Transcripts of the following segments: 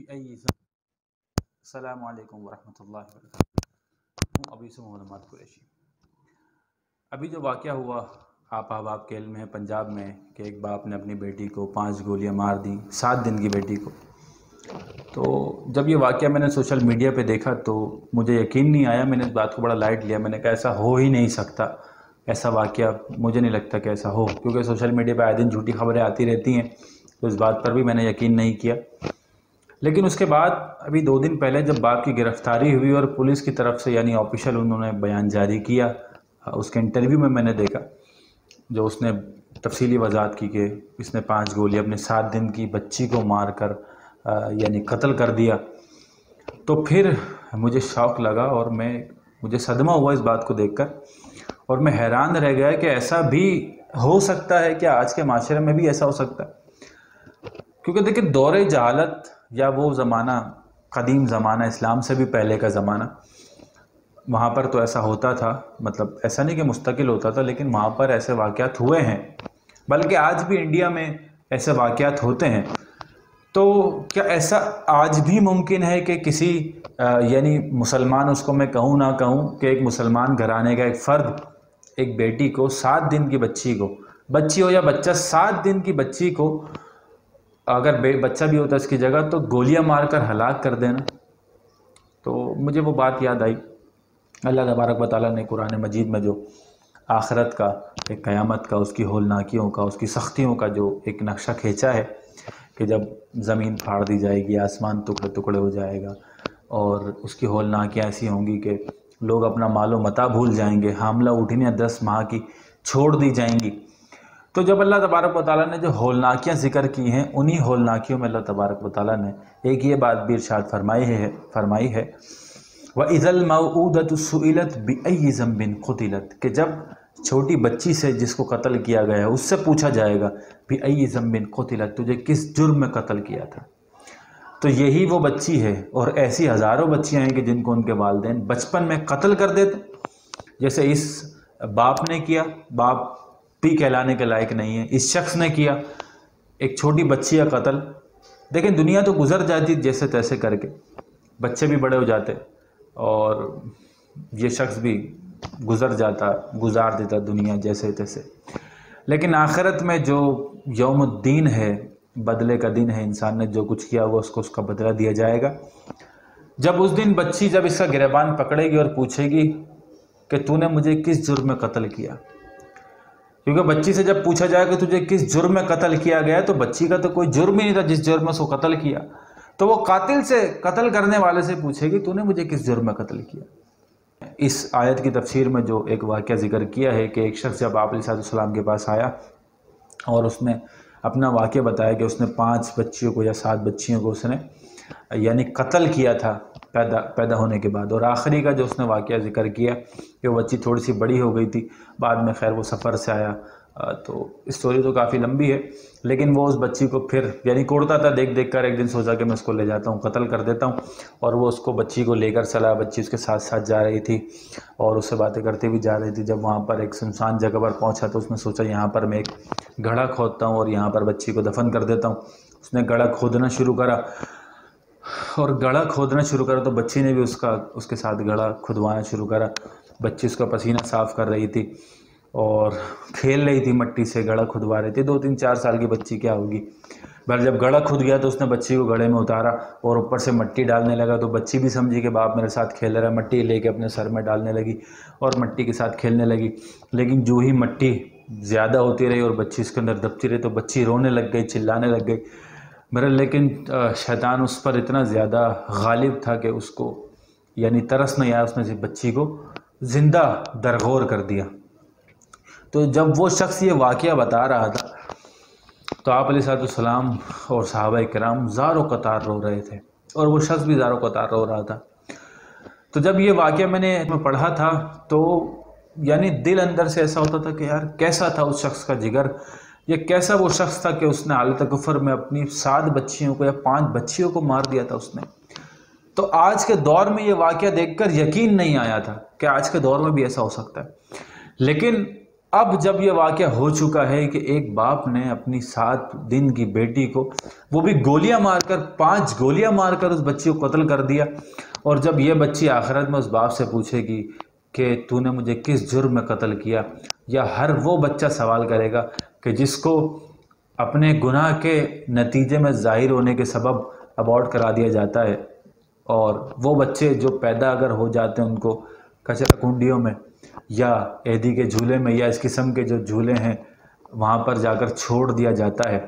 السلام علیکم ورحمۃ اللہ وبرکاتہ۔ ابھی سے محمد قریشی۔ ابھی جو واقعہ ہوا آپ کے علم ہے پنجاب میں کہ ایک باپ نے اپنی بیٹی کو 5 گولیاں مار دیں، 7 دن کی بیٹی کو۔ تو جب یہ واقعہ میں نے سوشل میڈیا پہ دیکھا تو مجھے یقین نہیں آیا، میں نے اس بات کو بڑا لائٹ لیا۔ میں نے کہا ایسا ہو ہی نہیں سکتا، ایسا واقعہ مجھے نہیں لگتا کہ ایسا ہو، کیونکہ سوشل میڈیا پہ آئے دن جھوٹی خبریں آتی رہتی ہیں، تو اس بات پر بھی میں نے یقین نہیں کیا۔ لیکن اس کے بعد ابھی 2 دن پہلے جب باپ کی گرفتاری ہوئی اور پولیس کی طرف سے یعنی آفیشیل انہوں نے بیان جاری کیا، اس کے انٹرویو میں نے دیکھا جو اس نے تفصیلی وضاحت کی کہ اس نے 5 گولی اپنے 7 دن کی بچی کو مار کر یعنی قتل کر دیا، تو پھر مجھے شوق لگا اور مجھے صدمہ ہوا اس بات کو دیکھ کر، اور میں حیران رہ گیا کہ ایسا بھی ہو سکتا ہے کہ آج کے معاشرے میں بھی ایسا ہو سکتا ہے۔ کیونکہ دیکھیں دور جہالت یا وہ زمانہ قدیم زمانہ، اسلام سے بھی پہلے کا زمانہ، وہاں پر تو ایسا ہوتا تھا، مطلب ایسا نہیں کہ مستقل ہوتا تھا، لیکن وہاں پر ایسے واقعات ہوئے ہیں، بلکہ آج بھی انڈیا میں ایسے واقعات ہوتے ہیں۔ تو کیا ایسا آج بھی ممکن ہے کہ کسی یعنی مسلمان، اس کو میں کہوں نہ کہوں، کہ ایک مسلمان گھرانے کا ایک فرد ایک بیٹی کو 7 دن کی بچی ہو یا بچہ 7 دن کی بچی کو، اگر بچہ بھی ہوتا اس کی جگہ، تو گولیاں مار کر ہلاک کر دینا؟ تو مجھے وہ بات یاد آئی، اللہ تبارک و تعالیٰ نے قرآن مجید میں جو آخرت کا، ایک قیامت کا، اس کی ہولناکیوں کا، اس کی سختیوں کا جو ایک نقشہ کھینچا ہے کہ جب زمین پھاڑ دی جائے گی، آسمان ٹکڑے ٹکڑے ہو جائے گا، اور اس کی ہولناکیاں ایسی ہوں گی کہ لوگ اپنا مال و متاع بھول جائیں گے، حاملہ اٹھنیاں 10 ماہ کی چھوڑ دی جائیں گی۔ تو جب اللہ تبارک و تعالیٰ نے جو ہولناکیاں ذکر کی ہیں، انہی ہولناکیوں میں اللہ تبارک و تعالیٰ نے ایک یہ بات بھی ارشاد فرمائی ہے وَإِذَا الْمَوْءُودَةُ سُئِلَتْ بِأَيِّ ذَنبٍ قُتِلَتْ، کہ جب چھوٹی بچی سے جس کو قتل کیا گیا ہے اس سے پوچھا جائے گا بِأَيِّ ذَنبٍ قُتِلَتْ، تجھے کس جرم میں قتل کیا تھا؟ تو یہی وہ بچی ہے، اور ایسی ہزاروں بچیاں ہیں کہ جن کو ان کے والدین بچپن میں قتل کر دیتے، جیسے اس باپ نے کیا۔ باپ بھی کہلانے کے لائق نہیں ہے، اس شخص نے کیا ایک چھوٹی بچی کا قتل۔ دیکھیں دنیا تو گزر جاتی جیسے تیسے کر کے، بچے بھی بڑے ہو جاتے، اور یہ شخص بھی گزار دیتا دنیا جیسے تیسے، لیکن آخرت میں جو یوم الدین ہے، بدلے کا دن ہے، انسان نے جو کچھ کیا وہ اس کا بدلہ دیا جائے گا۔ جب اس دن بچی جب اس کا گریبان پکڑے گی اور پوچھے گی کہ تو نے مجھے کس جرم میں قتل کیا، کیونکہ بچی سے جب پوچھا جائے کہ تجھے کس جرم میں قتل کیا گیا، تو بچی کا تو کوئی جرم ہی نہیں تھا جس جرم میں اس کو قتل کیا، تو وہ قاتل سے، قتل کرنے والے سے پوچھے گی تو نے مجھے کس جرم میں قتل کیا۔ اس آیت کی تفسیر میں جو ایک واقعہ ذکر کیا ہے کہ ایک شخص جب آپ علیہ السلام کے پاس آیا اور اس نے اپنا واقعہ بتایا کہ اس نے 5 بچیوں کو یا 7 بچیوں کو اس نے یعنی قتل کیا تھا پیدا ہونے کے بعد، اور آخری کا جو اس نے واقعہ ذکر کیا کہ وہ بچی تھوڑی سی بڑی ہو گئی تھی، بعد میں خیر وہ سفر سے آیا، تو اسٹوری تو کافی لمبی ہے، لیکن وہ اس بچی کو پھر یعنی کوڑتا تھا دیکھ دیکھ کر، ایک دن سوچا کہ میں اس کو لے جاتا ہوں، قتل کر دیتا ہوں، اور وہ اس کو بچی کو لے کر چلا، بچی اس کے ساتھ ساتھ جا رہی تھی اور اس سے باتیں کرتے بھی جا رہی تھی۔ جب وہاں پر ایک سنسان جگہ پر پہنچا تو اس نے سوچا یہاں پر میں ایک گڑھا کھودتا ہوں اور یہاں پر بچی کو دفن کر دیتا ہوں۔ اس نے گڑھا کھودنا شروع کرا، اور گڑھا کھودنا شروع کرا تو بچی نے بھی اس کے ساتھ گڑھا کھدوانا شروع کرا۔ بچی اس کا پسینہ صاف کر رہی تھی اور کھیل رہی تھی مٹی سے، گڑھا کھدوا رہی تھی، 2 3 4 سال کی بچی کیا ہوگی۔ بھر جب گڑھا کھد گیا تو اس نے بچی کو گڑھے میں اتارا اور اوپر سے مٹی ڈالنے لگا، تو بچی بھی سمجھی کہ باپ میرے ساتھ کھیل رہا ہے، مٹی لے کے اپنے سر میں ڈالنے لگی اور مٹی کے ساتھ کھیلنے لگی، لیکن جو ہی مٹی زیادہ ہوتی رہی اور بچی اس کے اندر دبتی رہی تو بچی رونے لگ گئی، چلانے لگ گئی۔ لیکن شیطان اس پر اتنا زیادہ غالب تھا کہ اس کو یعنی ترس نہیں آیا، اس نے بچی کو زندہ درگور کر دیا۔ تو جب وہ شخص یہ واقعہ بتا رہا تھا تو آپ علیہ السلام اور صحابہ کرام زار و قطار رو رہے تھے، اور وہ شخص بھی زار و قطار رو رہا تھا۔ تو جب یہ واقعہ میں نے پڑھا تھا تو یعنی دل اندر سے ایسا ہوتا تھا کہ یار کیسا تھا اس شخص کا جگر، یہ کیسا وہ شخص تھا کہ اس نے حالت کفر میں اپنی 7 بچیوں کو یا 5 بچیوں کو مار دیا تھا اس نے۔ تو آج کے دور میں یہ واقعہ دیکھ کر یقین نہیں آیا تھا کہ آج کے دور میں بھی ایسا ہو سکتا ہے، لیکن اب جب یہ واقعہ ہو چکا ہے کہ ایک باپ نے اپنی 7 دن کی بیٹی کو وہ بھی گولیاں مار کر 5 گولیاں مار کر اس بچی کو قتل کر دیا، اور جب یہ بچی آخرت میں اس باپ سے پوچھے گی کہ تو نے مجھے کس جرم میں قتل کیا، یا ہر وہ بچہ سوال کرے گا کہ جس کو اپنے گناہ کے نتیجے میں ظاہر ہونے کے سبب ابورٹ کرا دیا جاتا ہے، اور وہ بچے جو پیدا اگر ہو جاتے ہیں ان کو کچرا کنڈیوں میں یا عیدی کے جھولے میں یا اس قسم کے جو جھولے ہیں وہاں پر جا کر چھوڑ دیا جاتا ہے،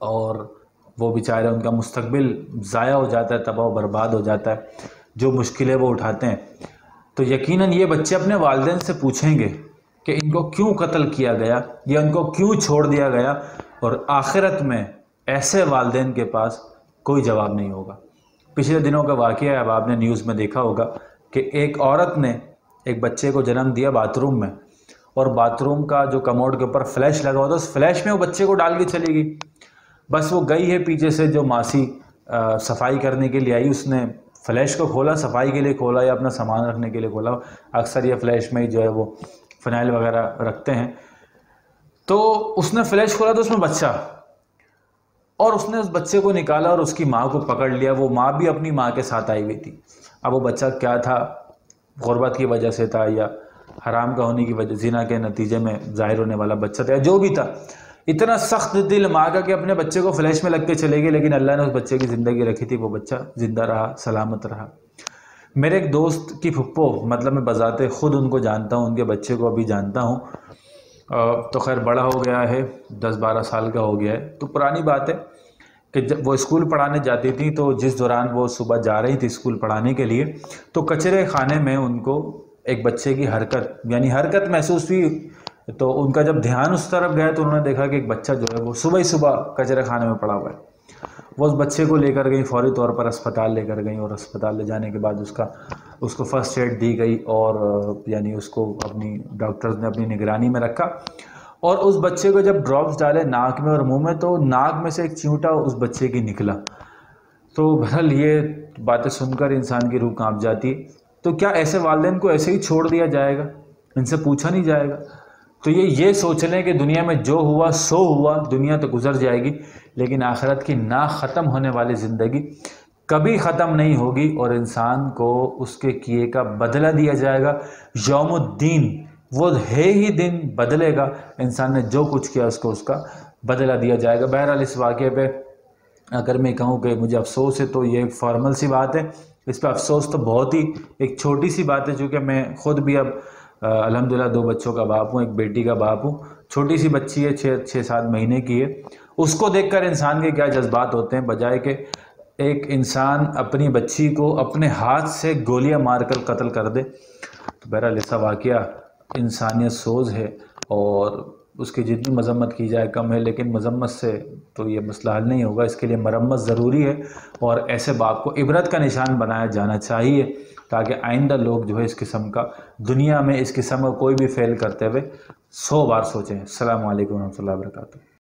اور وہ بیچارے ان کا مستقبل ضائع ہو جاتا ہے، تباہ و برباد ہو جاتا ہے، جو مشکلیں وہ اٹھاتے ہیں، تو یقیناً یہ بچے اپنے والدین سے پوچھیں گے کہ ان کو کیوں قتل کیا گیا یا ان کو کیوں چھوڑ دیا گیا، اور آخرت میں ایسے والدین کے پاس کوئی جواب نہیں ہوگا۔ پچھلے دنوں کا واقعہ ہے، اب آپ نے نیوز میں دیکھا ہوگا کہ ایک عورت نے ایک بچے کو جنم دیا باتھ روم میں، اور باتھ روم کا جو کموڈ کے اوپر فلیش لگا ہوا تھا اس فلیش میں وہ بچے کو ڈال کے چلی گئی۔ بس وہ گئی ہے پیچھے سے جو ماسی صفائی کرنے کے لیے آئی، اس نے فلیش کو کھولا، صفائی کے لیے کھولا یا اپنا سامان رکھنے کے لیے کھولا، اکثر یہ فلیش میں ہی جو ہے وہ فنائل وغیرہ رکھتے ہیں، تو اس نے فلیش کھولا تو اس میں بچہ، اور اس نے اس بچے کو نکالا اور اس کی ماں کو پکڑ لیا، وہ ماں بھی اپنی ماں کے ساتھ آئی ہوئی تھی۔ اب وہ بچہ کیا تھا، غربت کی وجہ سے تھا یا حرام کا ہونے کی وجہ، زنا کے نتیجے میں ظاہر ہونے والا بچہ تھا، جو بھی تھا، اتنا سخت دل ماں کا کہ اپنے بچے کو فلیش میں لگ کے چلے گی، لیکن اللہ نے اس بچے کی زندگی رکھی تھی، وہ بچہ زندہ رہا، سلامت رہا۔ میرے ایک دوست کی پھپھو، مطلب میں بذات خود ان کو جانتا ہوں، ان کے بچے کو ابھی جانتا ہوں، تو خیر بڑا ہو گیا ہے، 10-12 سال کا ہو گیا ہے، تو پرانی بات ہے کہ جب وہ اسکول پڑھانے جاتی تھیں تو جس دوران وہ صبح جا رہی تھی اسکول پڑھانے کے لیے، تو کچرے خانے میں ان کو ایک بچے کی حرکت محسوس ہوئی، تو ان کا جب دھیان اس طرف گیا تو انہوں نے دیکھا کہ ایک بچہ جو ہے وہ صبح ہی صبح کچرے خانے میں پڑا ہوا ہے۔ وہ اس بچے کو لے کر گئیں، فوری طور پر اسپتال لے کر گئیں، اور اسپتال لے جانے کے بعد اس کو فرسٹ ایڈ دی گئی، اور یعنی اس کو اپنی ڈاکٹرز نے اپنی نگرانی میں رکھا، اور اس بچے کو جب ڈراپس ڈالے ناک میں اور منہ میں تو ناک میں سے ایک چیونٹا اس بچے کی نکلا۔ تو بہرحال یہ باتیں سن کر انسان کی روح کانپ جاتی ہے۔ تو کیا ایسے والدین کو ایسے ہی چھوڑ دیا جائے گا، ان سے پوچھا نہیں جائے گا؟ تو یہ سوچ لیں کہ دنیا میں جو ہوا سو ہوا، دنیا تو گزر جائے گی، لیکن آخرت کی نا ختم ہونے والی زندگی کبھی ختم نہیں ہوگی، اور انسان کو اس کے کیے کا بدلہ دیا جائے گا۔ یوم الدین وہ ہے ہی دن بدلے گا، انسان نے جو کچھ کیا اس کو اس کا بدلہ دیا جائے گا۔ بہرحال اس واقعے پہ اگر میں کہوں کہ مجھے افسوس ہے تو یہ ایک فارمل سی بات ہے، اس پہ افسوس تو بہت ہی ایک چھوٹی سی بات ہے، چونکہ میں خود بھی اب الحمدللہ 2 بچوں کا باپ ہوں، ایک بیٹی کا باپ ہوں، چھوٹی سی بچی ہے 6-7 مہینے کی ہے، اس کو دیکھ کر انسان کے کیا جذبات ہوتے ہیں، بجائے کہ ایک انسان اپنی بچی کو اپنے ہاتھ سے گولیاں مار کر قتل کر دے۔ تو بہرحال ایسا واقعہ انسانیت سوز ہے، اور اس کی جتنی مذمت کی جائے کم ہے، لیکن مذمت سے تو یہ مسئلہ حل نہیں ہوگا، اس کے لیے مرمت ضروری ہے، اور ایسے باپ کو عبرت کا نشان بنایا جانا چاہیے، تاکہ آئندہ لوگ جو ہے اس قسم کا دنیا میں اس قسم کا کوئی بھی فعل کرتے ہوئے 100 بار سوچیں۔ السلام علیکم ورحمۃ اللہ وبرکاتہ۔